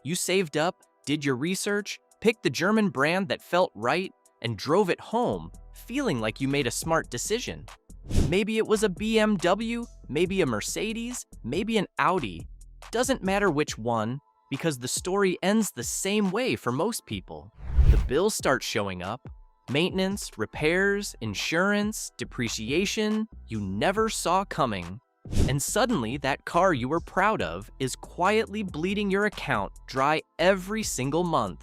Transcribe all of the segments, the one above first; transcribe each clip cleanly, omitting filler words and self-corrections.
You saved up, did your research, picked the German brand that felt right, and drove it home, feeling like you made a smart decision. Maybe it was a BMW, maybe a Mercedes, maybe an Audi. Doesn't matter which one, because the story ends the same way for most people. The bills start showing up. Maintenance, repairs, insurance, depreciation you never saw coming. And suddenly, that car you were proud of is quietly bleeding your account dry every single month.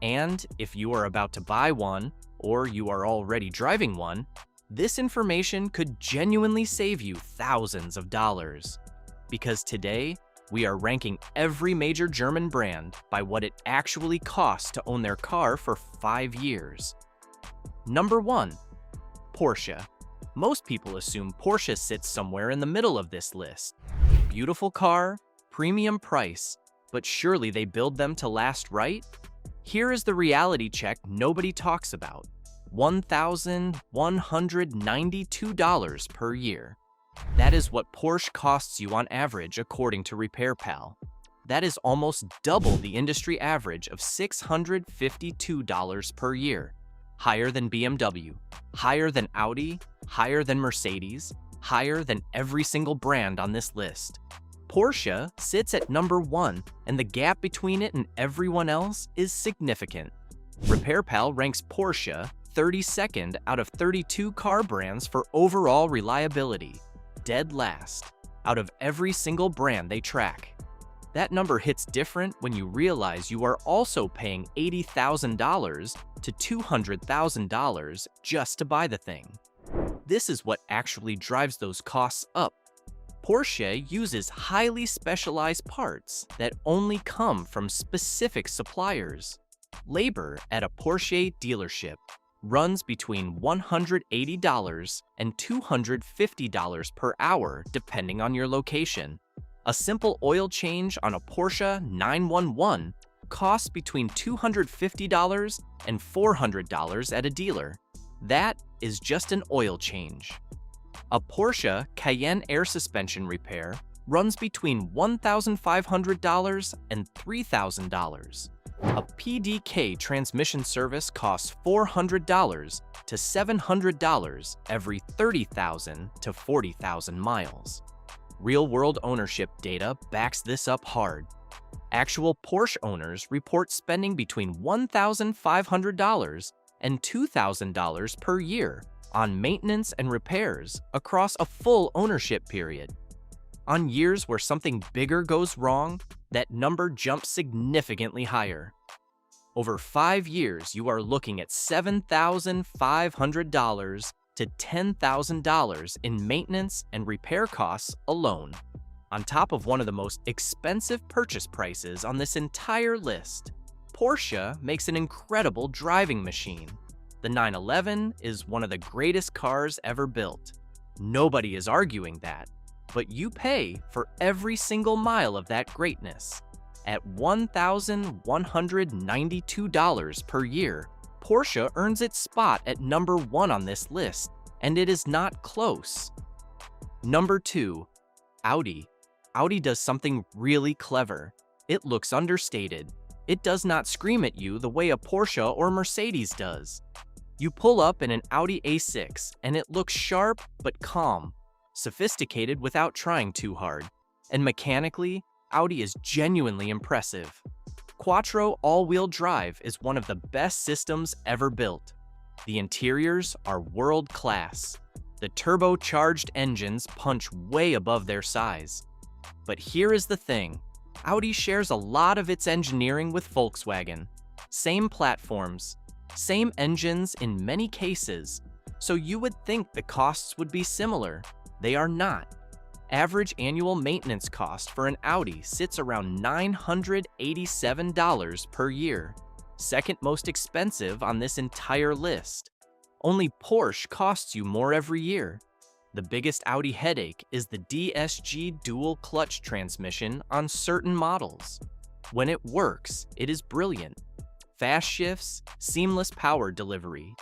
And if you are about to buy one, or you are already driving one, this information could genuinely save you thousands of dollars. Because today, we are ranking every major German brand by what it actually costs to own their car for 5 years. Number 1. Porsche. Most people assume Porsche sits somewhere in the middle of this list. Beautiful car, premium price, but surely they build them to last, right? Here is the reality check nobody talks about. $1,192 per year. That is what Porsche costs you on average according to RepairPal. That is almost double the industry average of $652 per year. Higher than BMW, higher than Audi, higher than Mercedes, higher than every single brand on this list. Porsche sits at number 1, and the gap between it and everyone else is significant. RepairPal ranks Porsche 32nd out of 32 car brands for overall reliability, dead last, out of every single brand they track. That number hits different when you realize you are also paying $80,000 to $200,000 just to buy the thing. This is what actually drives those costs up. Porsche uses highly specialized parts that only come from specific suppliers. Labor at a Porsche dealership runs between $180 and $250 per hour depending on your location. A simple oil change on a Porsche 911 costs between $250 and $400 at a dealer. That is just an oil change. A Porsche Cayenne air suspension repair runs between $1,500 and $3,000. A PDK transmission service costs $400 to $700 every 30,000 to 40,000 miles. Real-world ownership data backs this up hard. Actual Porsche owners report spending between $1,500 and $2,000 per year on maintenance and repairs across a full ownership period. On years where something bigger goes wrong, that number jumps significantly higher. Over 5 years, you are looking at $7,500 to $10,000 in maintenance and repair costs alone, on top of one of the most expensive purchase prices on this entire list. Porsche makes an incredible driving machine. The 911 is one of the greatest cars ever built. Nobody is arguing that, but you pay for every single mile of that greatness. At $1,192 per year, Porsche earns its spot at number 1 on this list, and it is not close. Number 2, Audi. Audi does something really clever. It looks understated. It does not scream at you the way a Porsche or Mercedes does. You pull up in an Audi A6 and it looks sharp but calm, sophisticated without trying too hard, and mechanically, Audi is genuinely impressive. Quattro all-wheel drive is one of the best systems ever built. The interiors are world-class. The turbocharged engines punch way above their size. But here is the thing. Audi shares a lot of its engineering with Volkswagen. Same platforms, same engines in many cases, so you would think the costs would be similar. They are not. Average annual maintenance cost for an Audi sits around $987 per year, second most expensive on this entire list. Only Porsche costs you more every year. The biggest Audi headache is the DSG dual clutch transmission on certain models. When it works, it is brilliant. Fast shifts, seamless power delivery.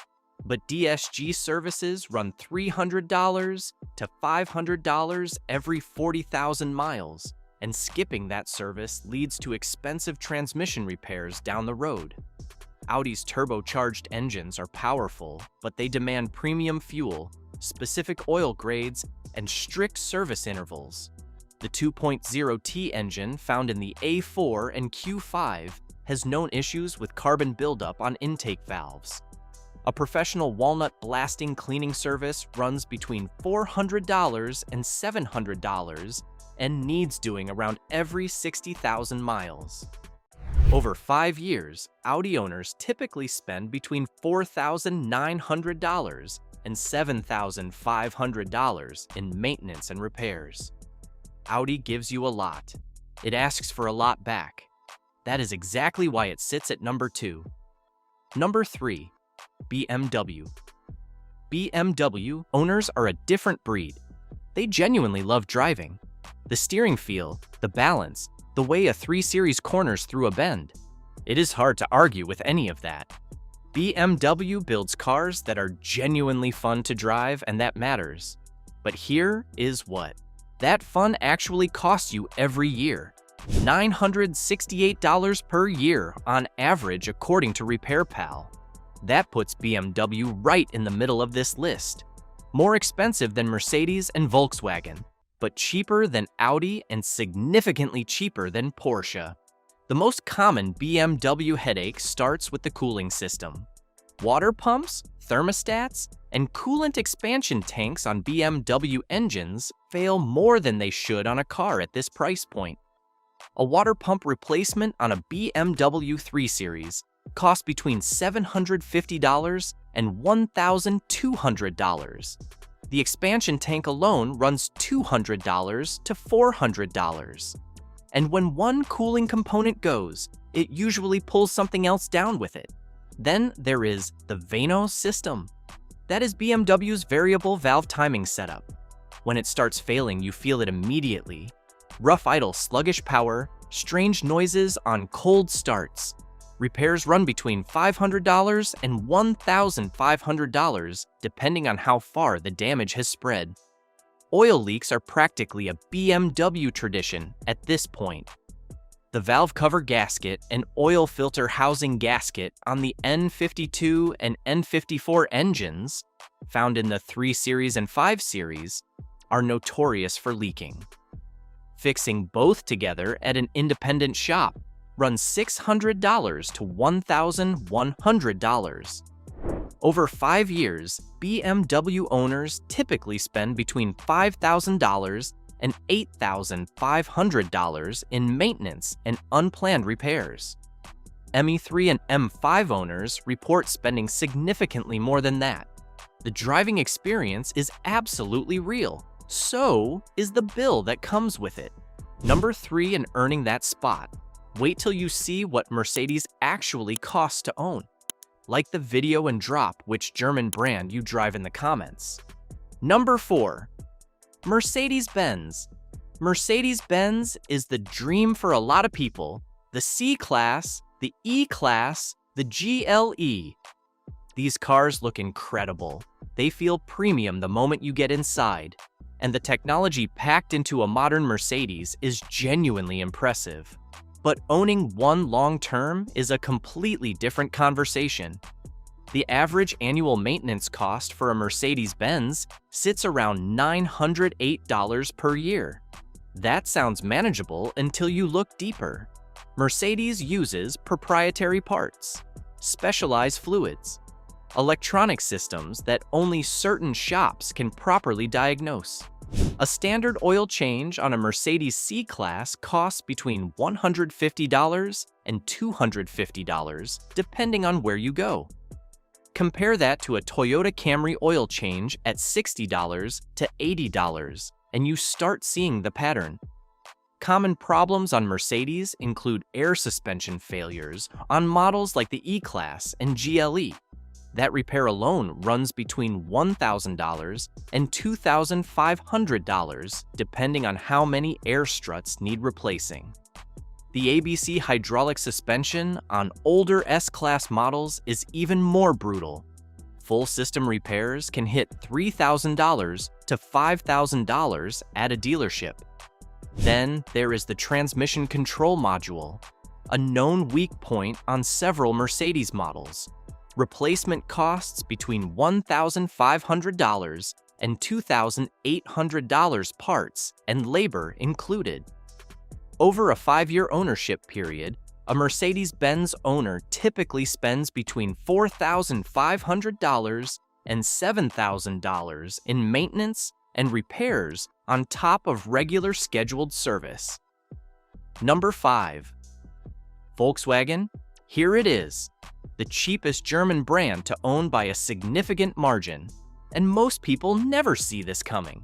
But DSG services run $300 to $500 every 40,000 miles, and skipping that service leads to expensive transmission repairs down the road. Audi's turbocharged engines are powerful, but they demand premium fuel, specific oil grades, and strict service intervals. The 2.0T engine found in the A4 and Q5 has known issues with carbon buildup on intake valves. A professional walnut blasting cleaning service runs between $400 and $700 and needs doing around every 60,000 miles. Over 5 years, Audi owners typically spend between $4,900 and $7,500 in maintenance and repairs. Audi gives you a lot. It asks for a lot back. That is exactly why it sits at number 2. Number 3. BMW. BMW owners are a different breed. They genuinely love driving. The steering feel, the balance, the way a 3 Series corners through a bend. It is hard to argue with any of that. BMW builds cars that are genuinely fun to drive, and that matters. But here is what. That fun actually costs you every year. $968 per year on average according to RepairPal. That puts BMW right in the middle of this list. More expensive than Mercedes and Volkswagen, but cheaper than Audi and significantly cheaper than Porsche. The most common BMW headache starts with the cooling system. Water pumps, thermostats, and coolant expansion tanks on BMW engines fail more than they should on a car at this price point. A water pump replacement on a BMW 3 Series costs between $750 and $1,200. The expansion tank alone runs $200 to $400. And when one cooling component goes, it usually pulls something else down with it. Then there is the Vano system. That is BMW's variable valve timing setup. When it starts failing, you feel it immediately. Rough idle, sluggish power, strange noises on cold starts. Repairs run between $500 and $1,500 depending on how far the damage has spread. Oil leaks are practically a BMW tradition at this point. The valve cover gasket and oil filter housing gasket on the N52 and N54 engines, found in the 3 Series and 5 Series, are notorious for leaking. Fixing both together at an independent shop runs $600 to $1,100. Over 5 years, BMW owners typically spend between $5,000 and $8,500 in maintenance and unplanned repairs. ME3 and M5 owners report spending significantly more than that. The driving experience is absolutely real. So is the bill that comes with it. Number 3 in earning that spot. Wait till you see what Mercedes actually costs to own. Like the video and drop which German brand you drive in the comments. Number 4. Mercedes-Benz. Mercedes-Benz is the dream for a lot of people. The C-Class, the E-Class, the GLE. These cars look incredible. They feel premium the moment you get inside. And the technology packed into a modern Mercedes is genuinely impressive. But owning one long-term is a completely different conversation. The average annual maintenance cost for a Mercedes-Benz sits around $908 per year. That sounds manageable until you look deeper. Mercedes uses proprietary parts, specialized fluids, electronic systems that only certain shops can properly diagnose. A standard oil change on a Mercedes C-Class costs between $150 and $250, depending on where you go. Compare that to a Toyota Camry oil change at $60 to $80, and you start seeing the pattern. Common problems on Mercedes include air suspension failures on models like the E-Class and GLE. That repair alone runs between $1,000 and $2,500, depending on how many air struts need replacing. The ABC hydraulic suspension on older S-Class models is even more brutal. Full system repairs can hit $3,000 to $5,000 at a dealership. Then there is the transmission control module, a known weak point on several Mercedes models. Replacement costs between $1,500 and $2,800 parts and labor included. Over a 5-year ownership period, a Mercedes-Benz owner typically spends between $4,500 and $7,000 in maintenance and repairs on top of regular scheduled service. Number 5. Volkswagen. Here it is, the cheapest German brand to own by a significant margin, and most people never see this coming.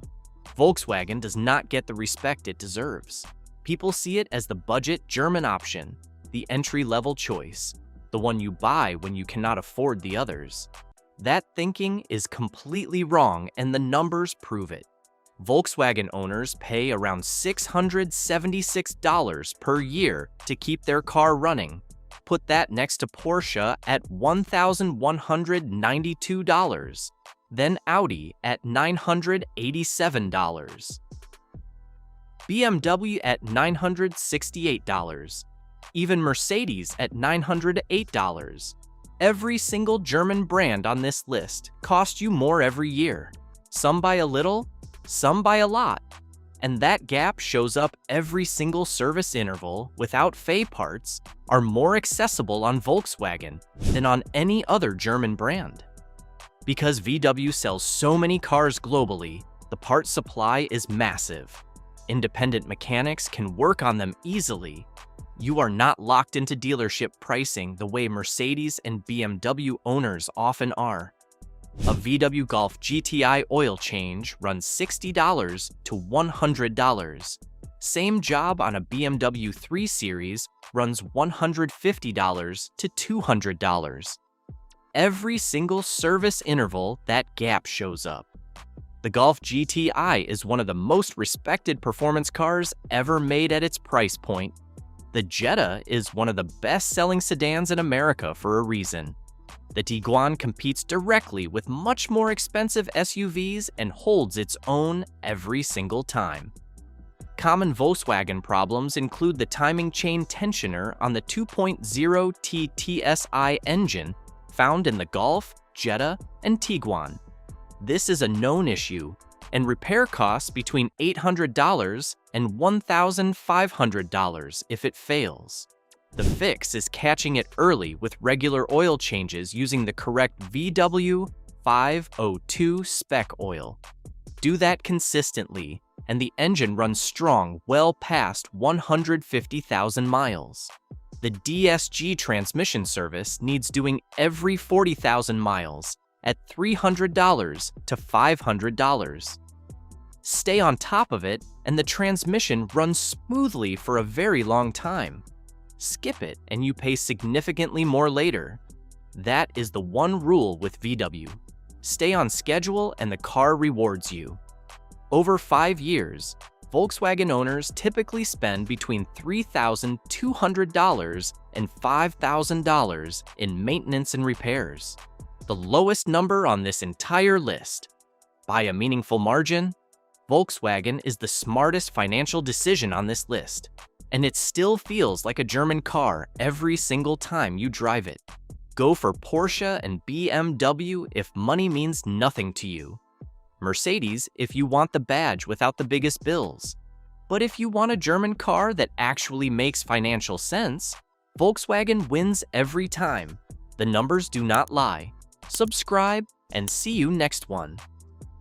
Volkswagen does not get the respect it deserves. People see it as the budget German option, the entry-level choice, the one you buy when you cannot afford the others. That thinking is completely wrong, and the numbers prove it. Volkswagen owners pay around $676 per year to keep their car running. Put that next to Porsche at $1,192, then Audi at $987, BMW at $968, even Mercedes at $908. Every single German brand on this list costs you more every year. Some by a little, some by a lot. And that gap shows up every single service interval without FE parts are more accessible on Volkswagen than on any other German brand. Because VW sells so many cars globally, the part supply is massive. Independent mechanics can work on them easily. You are not locked into dealership pricing the way Mercedes and BMW owners often are. A VW Golf GTI oil change runs $60 to $100. Same job on a BMW 3 Series runs $150 to $200. Every single service interval, that gap shows up. The Golf GTI is one of the most respected performance cars ever made at its price point. The Jetta is one of the best-selling sedans in America for a reason. The Tiguan competes directly with much more expensive SUVs and holds its own every single time. Common Volkswagen problems include the timing chain tensioner on the 2.0T TSI engine found in the Golf, Jetta, and Tiguan. This is a known issue, and repair costs between $800 and $1,500 if it fails. The fix is catching it early with regular oil changes using the correct VW 502 spec oil. Do that consistently, and the engine runs strong well past 150,000 miles. The DSG transmission service needs doing every 40,000 miles at $300 to $500. Stay on top of it, and the transmission runs smoothly for a very long time. Skip it, and you pay significantly more later. That is the one rule with VW. Stay on schedule, and the car rewards you. Over 5 years, Volkswagen owners typically spend between $3,200 and $5,000 in maintenance and repairs. The lowest number on this entire list. By a meaningful margin, Volkswagen is the smartest financial decision on this list, and it still feels like a German car every single time you drive it. Go for Porsche and BMW if money means nothing to you. Mercedes if you want the badge without the biggest bills. But if you want a German car that actually makes financial sense, Volkswagen wins every time. The numbers do not lie. Subscribe and see you next one.